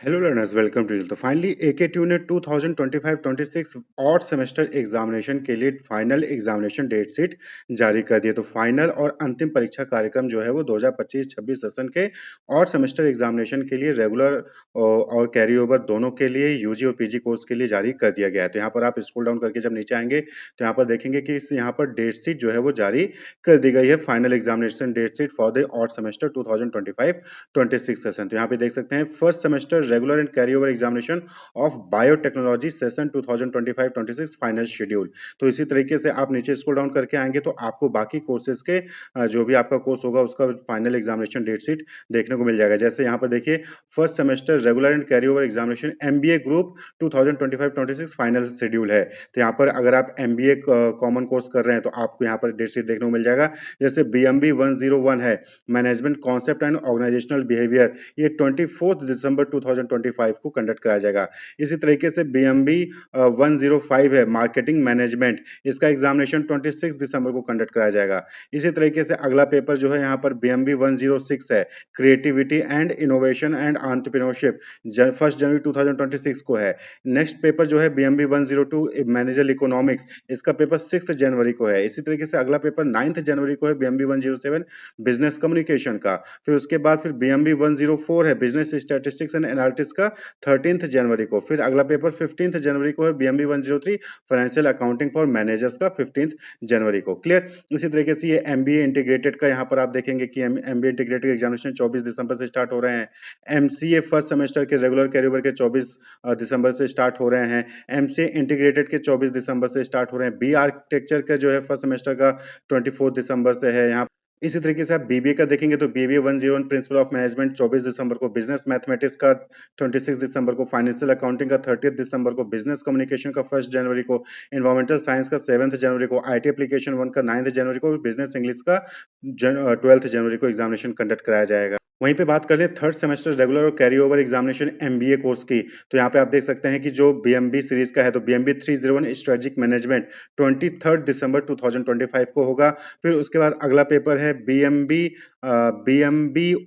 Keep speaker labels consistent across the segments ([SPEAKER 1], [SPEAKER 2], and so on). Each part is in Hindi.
[SPEAKER 1] Hello learners, welcome to तो फाइनली एकेटीयू ने 2025-26 ऑड सेमेस्टर एग्जामिनेशन के लिए फाइनल एग्जामिनेशन डेट शीट जारी कर दिया। तो फाइनल और अंतिम परीक्षा कार्यक्रम जो है वो 2025-26 सेशन के ऑड सेमेस्टर एग्जामिनेशन के लिए रेगुलर और कैरी ओवर दोनों के लिए यूजी और पीजी कोर्स के लिए जारी कर दिया गया है। तो यहाँ पर आप स्क्रॉल डाउन करके जब नीचे आएंगे तो यहाँ पर देखेंगे कि यहाँ पर डेट शीट जो है वो जारी कर दी गई है। Final examination date sheet for the odd semester 2025-26 session. तो यहाँ पे देख सकते हैं first semester regular and carry over examination of biotechnology session 2025-26 final schedule. तो इसी तरीके से आप नीचे स्क्रॉल डाउन करके आएंगे तो आपको बाकी कोर्सेज के जो भी आपका कोर्स होगा उसका फाइनल एग्जामिनेशन डेट शीट देखने को मिल जाएगा। जैसे यहाँ पर देखिए first semester regular and carry over examination MBA group 2025-26 final schedule है। तो यहाँ पर अगर आप एमबीए कॉमन कोर्स कर रहे हैं तो आपको यहाँ पर डेट शीट देखने को मिल जाएगा। जैसे बीएमबी 101 है management concept and organisational behaviour, ये 24 दिसंबर 2025 को कंडक्ट कराया जाएगा। इसी तरीके से बीएमबी 105 है मार्केटिंग मैनेजमेंट, इसका एग्जामिनेशन 26 दिसंबर को कंडक्ट कराया जाएगा। इसी तरीके से अगला पेपर जो है यहाँ पर बीएमबी 106 है creativity and innovation and entrepreneurship, 1 जनवरी 2026 को है। नेक्स्ट पेपर जो है बीएमबी 102 मैनेजर इकोनॉमिक्स, इसका पेपर 6 जनवरी को है। इसी तरीके से अगला पेपर 9 जनवरी को है बीएमबी 107 बिजनेस कम्युनिकेशन का। फिर उसके बाद फिर बीएमबी 104 है बिजनेस स्टैटिस्टिक्स एंड एनालिटिक्स का 13 जनवरी को। फिर अगला पेपर 15 जनवरी को है BMB 103 financial accounting for managers का 15 जनवरी को। क्लियर। इसी तरीके से ये एमबीए इंटीग्रेटेड का यहाँ पर आप देखेंगे कि एमबीए इंटीग्रेटेड एग्जामिनेशन 24 दिसंबर से स्टार्ट हो रहे हैं। एमसीए फर्स्ट सेमेस्टर के रेगुलर कैरियर के 24 दिसंबर से स्टार्ट हो रहे हैं। एमसीए इंटीग्रेटेड के 24 दिसंबर से स्टार्ट हो रहे हैं। बी आर्किटेक्चर का जो है फर्स्ट सेमेस्टर का 24 दिसंबर से है। यहाँ इसी तरीके से आप बीबीए का देखेंगे तो बीबीए 101 प्रिंसिपल ऑफ मैनेजमेंट 24 दिसंबर को, बिजनेस मैथमेटिक्स का 26 दिसंबर को, फाइनेंशियल अकाउंटिंग का 30 दिसंबर को, बिजनेस कम्युनिकेशन का 1 जनवरी को, एनवायरमेंटल साइंस का 7 जनवरी को, आईटी एप्लीकेशन 1 का 9 जनवरी को, बिजनेस इंग्लिश का 12 जनवरी को एग्जामिनेशन कंडक्ट कराया जाएगा। वहीं पे बात कर लें थर्ड सेमेस्टर रेगुलर और carry over examination MBA course की, तो यहाँ पे आप देख सकते हैं कि जो बीएमबी सीरीज का है तो बीएमबी 301 स्ट्रेटेजिक मैनेजमेंट 23 दिसंबर 2025 को होगा। फिर उसके बाद अगला पेपर है बीएमबी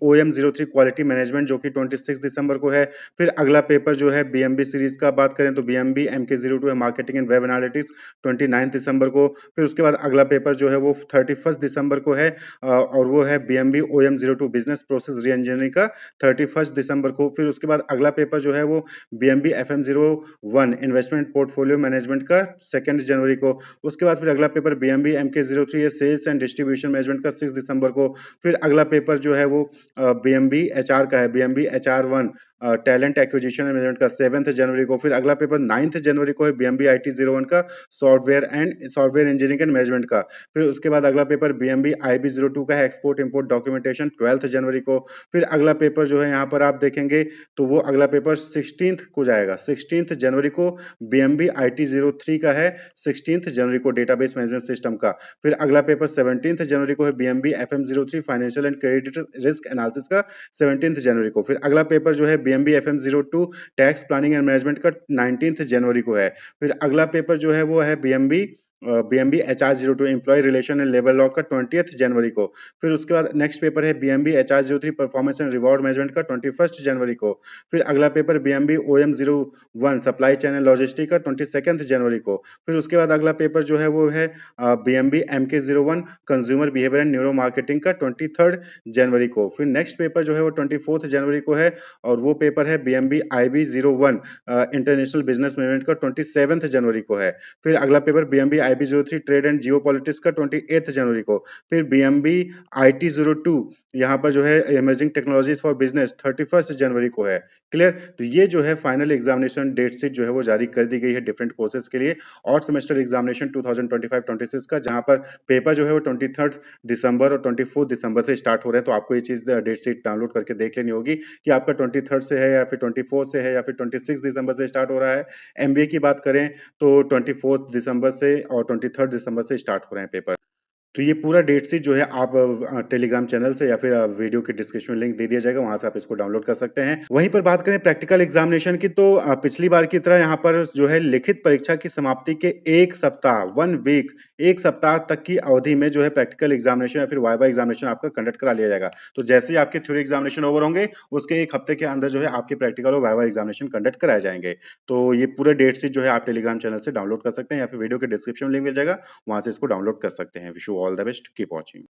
[SPEAKER 1] ओएम 03 क्वालिटी मैनेजमेंट जो कि 26 दिसंबर को है। फिर अगला पेपर जो है बीएमबी सीरीज का बात करें तो बीएमबी एमके 02 है मार्केटिंग एंड वेब एनालिटिक्स 29 दिसंबर को। फिर उसके बाद अगला पेपर जो है वो 31 दिसंबर को है और वो है BMB OM 02 business process reengineering का 31 दिसंबर को। फिर उसके बाद अगला पेपर जो है वो BMB FM 01 investment portfolio management का 2 जनवरी को। उसके बाद फिर अगला paper BMB MK 03 sales and distribution management का 6 दिसंबर को। फिर अगला पेपर जो है वो बीएमबी एचआर का है, BMB HR 1 talent acquisition management का 7 जनवरी को। फिर अगला पेपर 9 जनवरी को है बीएमबी आईटी 01 का सॉफ्टवेयर इंजीनियरिंग एंड मैनेजमेंट का। फिर उसके बाद अगला पेपर बीएमबी आईबी 02 का है एक्सपोर्ट इंपोर्ट डॉक्यूमेंटेशन 12 जनवरी को। फिर अगला पेपर जो है यहाँ पर आप देखेंगे तो वो अगला पेपर 16 को जाएगा, 16 जनवरी को बीएमबी आईटी 03 का है, 16 जनवरी को डेटाबेस मैनेजमेंट सिस्टम का। फिर अगला पेपर 17 जनवरी को है BMB FM 03 financial and credit risk analysis का 17 जनवरी को। फिर अगला पेपर जो है BMB FM 02 tax planning and management का 19 जनवरी को है। फिर अगला पेपर जो है वो है BMB HR 02 employ relation and labour law का 20 जनवरी को। फिर उसके बाद नेक्स्ट पेपर है BMB HR 03 performance and reward management का 21 जनवरी को। फिर अगला paper BMB OM 01 supply chain and logistic का 22 जनवरी को। फिर उसके बाद अगला पेपर जो है वो है BMB MK 01 consumer behaviour and neuro marketing का 23 जनवरी को। फिर नेक्स्ट पेपर जो है वो 24 जनवरी को है और वो पेपर है BMB IB 01 international business management का 27 जनवरी को है। फिर अगला paper BMB IB 03 trade and Jio politics का 28 जनवरी को। फिर बीएमबी आईटी 02 यहाँ पर जो है इमर्जिंग टेक्नोलॉजीज फॉर बिजनेस 31 जनवरी को है। क्लियर। तो ये जो है फाइनल एग्जामिनेशन डेट शीट जो है वो जारी कर दी गई है डिफरेंट कोर्सेज के लिए और सेमेस्टर एग्जामिनेशन 2025-26 का, जहां पर पेपर जो है वो 23 दिसंबर और 24 दिसंबर से स्टार्ट हो रहे हैं। तो आपको ये चीज डेट शीट डाउनलोड करके देख लेनी होगी कि आपका 23 से है या फिर 24 से है या फिर 26 दिसंबर से स्टार्ट हो रहा है। एमबीए की बात करें तो 24 दिसंबर से और 23 दिसंबर से स्टार्ट हो रहे हैं पेपर। तो ये पूरा डेट शीट जो है आप टेलीग्राम चैनल से या फिर वीडियो के डिस्क्रिप्शन में लिंक दे दिया जाएगा, वहां से आप इसको डाउनलोड कर सकते हैं। वहीं पर बात करें प्रैक्टिकल एग्जामिनेशन की, तो पिछली बार की तरह यहाँ पर जो है लिखित परीक्षा की समाप्ति के 1 सप्ताह 1 वीक 1 सप्ताह तक की अवधि में जो है प्रैक्टिकल एग्जामिनेशन या फिर वाइवा एग्जामिनेशन आपका कंडक्ट करा लिया जाएगा। तो जैसे ही आपके थ्योरी एग्जामिनेशन ओवर होंगे, उसके 1 हफ्ते के अंदर जो है आपके प्रैक्टिकल और वाइवा एग्जामिनेशन कंडक्ट कराए जाएंगे। तो ये पूरे डेट शीट जो है आप टेलीग्राम चैनल से डाउनलोड कर सकते हैं या फिर वीडियो के डिस्क्रिप्शन में लिंक मिल जाएगा, वहां से इसको डाउनलोड कर सकते हैं। Wish you all the best, keep watching.